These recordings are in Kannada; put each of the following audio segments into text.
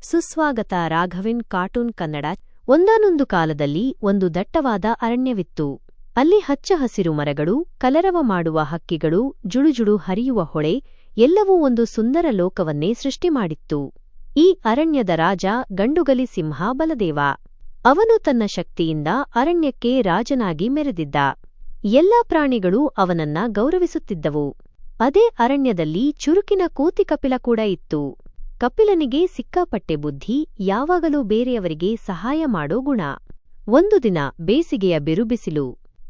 ಸುಸ್ವಾಗತ ರಾಘವಿನ್ ಕಾರ್ಟೂನ್ ಕನ್ನಡ. ಒಂದಾನೊಂದು ಕಾಲದಲ್ಲಿ ಒಂದು ದಟ್ಟವಾದ ಅರಣ್ಯವಿತ್ತು. ಅಲ್ಲಿ ಹಚ್ಚ ಹಸಿರು ಮರಗಳು, ಕಲರವ ಮಾಡುವ ಹಕ್ಕಿಗಳು, ಜುಳುಜುಳು ಹರಿಯುವ ಹೊಳೆ, ಎಲ್ಲವೂ ಒಂದು ಸುಂದರ ಲೋಕವನ್ನೇ ಸೃಷ್ಟಿಮಾಡಿತ್ತು. ಈ ಅರಣ್ಯದ ರಾಜ ಗಂಡುಗಲಿ ಸಿಂಹ ಬಲದೇವ. ಅವನು ತನ್ನ ಶಕ್ತಿಯಿಂದ ಅರಣ್ಯಕ್ಕೆ ರಾಜನಾಗಿ ಮೆರೆದಿದ್ದ. ಎಲ್ಲಾ ಪ್ರಾಣಿಗಳು ಅವನನ್ನ ಗೌರವಿಸುತ್ತಿದ್ದವು. ಅದೇ ಅರಣ್ಯದಲ್ಲಿ ಚುರುಕಿನ ಕೋತಿ ಕಪಿಲ ಕೂಡ ಇತ್ತು. ಕಪಿಲನಿಗೆ ಸಿಕ್ಕಾಪಟ್ಟೆ ಬುದ್ಧಿ, ಯಾವಾಗಲೂ ಬೇರೆಯವರಿಗೆ ಸಹಾಯ ಮಾಡೋ ಗುಣ. ಒಂದು ದಿನ ಬೇಸಿಗೆಯ ಬಿರುಬಿಸಿಲು.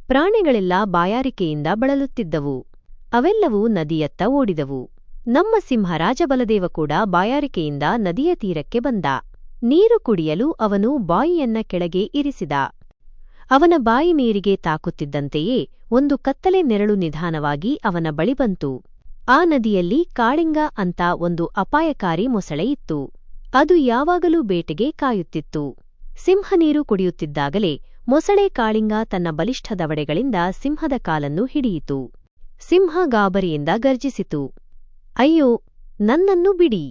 ಪ್ರಾಣಿಗಳೆಲ್ಲ ಬಾಯಾರಿಕೆಯಿಂದ ಬಳಲುತ್ತಿದ್ದವು. ಅವೆಲ್ಲವೂ ನದಿಯತ್ತ ಓಡಿದವು. ನಮ್ಮ ಸಿಂಹ ರಾಜ ಬಲದೇವ ಕೂಡ ಬಾಯಾರಿಕೆಯಿಂದ ನದಿಯ ತೀರಕ್ಕೆ ಬಂದ. ನೀರು ಕುಡಿಯಲು ಅವನು ಬಾಯಿಯನ್ನ ಕೆಳಗೆ ಇರಿಸಿದ. ಅವನ ಬಾಯಿ ನೀರಿಗೆ ತಾಕುತ್ತಿದ್ದಂತೆಯೇ ಒಂದು ಕತ್ತಲೆ ನೆರಳು ನಿಧಾನವಾಗಿ ಅವನ ಬಳಿ ಬಂತು. ಆ ನದಿಯಲ್ಲಿ ಕಾಳಿಂಗ ಅಂತ ಒಂದು ಅಪಾಯಕಾರಿ ಮೊಸಳೆ ಇತ್ತು. ಅದು ಯಾವಾಗಲೂ ಬೇಟೆಗೆ ಕಾಯುತ್ತಿತ್ತು. ಸಿಂಹ ನೀರು ಕುಡಿಯುತ್ತಿದ್ದಾಗಲೇ ಮೊಸಳೆ ಕಾಳಿಂಗ ತನ್ನ ಬಲಿಷ್ಠ ದವಡೆಗಳಿಂದ ಸಿಂಹದ ಕಾಲನ್ನು ಹಿಡಿಯಿತು. ಸಿಂಹ ಗಾಬರಿಯಿಂದ ಗರ್ಜಿಸಿತು. ಅಯ್ಯೋ, ನನ್ನನ್ನು ಬಿಡಿ!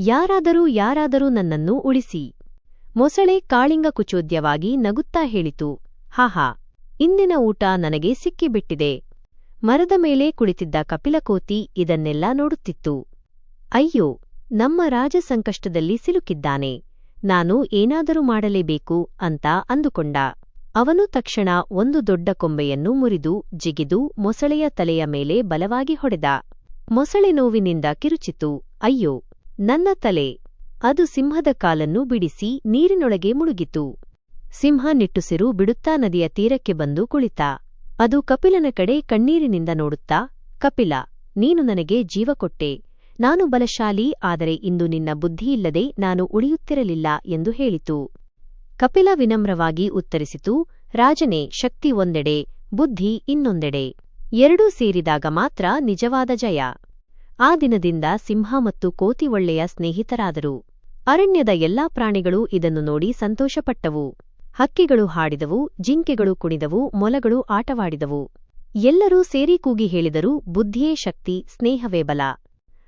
ಯಾರಾದರೂ ನನ್ನನ್ನು ಉಳಿಸಿ! ಮೊಸಳೆ ಕಾಳಿಂಗ ಕುಚೋದ್ಯವಾಗಿ ನಗುತ್ತಾ ಹೇಳಿತು. ಹಾಹಾ, ಇಂದಿನ ಊಟ ನನಗೆ ಸಿಕ್ಕಿಬಿಟ್ಟಿದೆ. ಮರದ ಮೇಲೆ ಕುಳಿತಿದ್ದ ಕಪಿಲಕೋತಿ ಇದನ್ನೆಲ್ಲ ನೋಡುತ್ತಿತ್ತು. ಅಯ್ಯೋ, ನಮ್ಮ ರಾಜ ಸಂಕಷ್ಟದಲ್ಲಿ ಸಿಲುಕಿದ್ದಾನೆ. ನಾನು ಏನಾದರೂ ಮಾಡಲೇಬೇಕು ಅಂತ ಅಂದುಕೊಂಡ. ಅವನು ತಕ್ಷಣ ಒಂದು ದೊಡ್ಡ ಕೊಂಬೆಯನ್ನು ಮುರಿದು ಜಿಗಿದು ಮೊಸಳೆಯ ತಲೆಯ ಮೇಲೆ ಬಲವಾಗಿ ಹೊಡೆದ. ಮೊಸಳೆ ನೋವಿನಿಂದ ಕಿರುಚಿತು. ಅಯ್ಯೋ, ನನ್ನ ತಲೆ! ಅದು ಸಿಂಹದ ಕಾಲನ್ನು ಬಿಡಿಸಿ ನೀರಿನೊಳಗೆ ಮುಳುಗಿತು. ಸಿಂಹ ನಿಟ್ಟುಸಿರು ಬಿಡುತ್ತಾ ನದಿಯ ತೀರಕ್ಕೆ ಬಂದು ಕುಳಿತ. ಅದು ಕಪಿಲನ ಕಡೆ ಕಣ್ಣೀರಿನಿಂದ ನೋಡುತ್ತಾ, ಕಪಿಲ, ನೀನು ನನಗೆ ಜೀವ ಕೊಟ್ಟೆ. ನಾನು ಬಲಶಾಲಿ, ಆದರೆ ಇಂದು ನಿನ್ನ ಬುದ್ಧಿಯಿಲ್ಲದೆ ನಾನು ಉಳಿಯುತ್ತಿರಲಿಲ್ಲ ಎಂದು ಹೇಳಿತು. ಕಪಿಲ ವಿನಮ್ರವಾಗಿ ಉತ್ತರಿಸಿತು, ರಾಜನೇ, ಶಕ್ತಿ ಒಂದೆಡೆ, ಬುದ್ಧಿ ಇನ್ನೊಂದೆಡೆ. ಎರಡೂ ಸೇರಿದಾಗ ಮಾತ್ರ ನಿಜವಾದ ಜಯ. ಆ ದಿನದಿಂದ ಸಿಂಹ ಮತ್ತು ಕೋತಿ ಒಳ್ಳೆಯ ಸ್ನೇಹಿತರಾದರು. ಅರಣ್ಯದ ಎಲ್ಲಾ ಪ್ರಾಣಿಗಳು ಇದನ್ನು ನೋಡಿ ಸಂತೋಷಪಟ್ಟವು. ಹಕ್ಕಿಗಳು ಹಾಡಿದವು, ಜಿಂಕೆಗಳು ಕುಣಿದವು, ಮೊಲಗಳು ಆಟವಾಡಿದವು. ಎಲ್ಲರೂ ಸೇರಿ ಕೂಗಿ ಹೇಳಿದರು, ಬುದ್ಧಿಯೇ ಶಕ್ತಿ, ಸ್ನೇಹವೇ ಬಲ.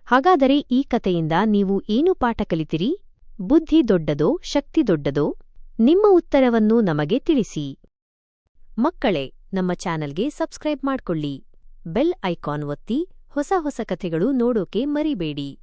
ಹಾಗಾದರೆ ಈ ಕಥೆಯಿಂದ ನೀವು ಏನು ಪಾಠ ಕಲಿತಿರಿ? ಬುದ್ಧಿ ದೊಡ್ಡದೋ, ಶಕ್ತಿ ದೊಡ್ಡದೋ? ನಿಮ್ಮ ಉತ್ತರವನ್ನು ನಮಗೆ ತಿಳಿಸಿ. ಮಕ್ಕಳೇ, ನಮ್ಮ ಚಾನಲ್ಗೆ ಸಬ್ಸ್ಕ್ರೈಬ್ ಮಾಡ್ಕೊಳ್ಳಿ. ಬೆಲ್ ಐಕಾನ್ ಒತ್ತಿ ಹೊಸ ಹೊಸ ಕಥೆಗಳು ನೋಡೋಕೆ ಮರಿಬೇಡಿ.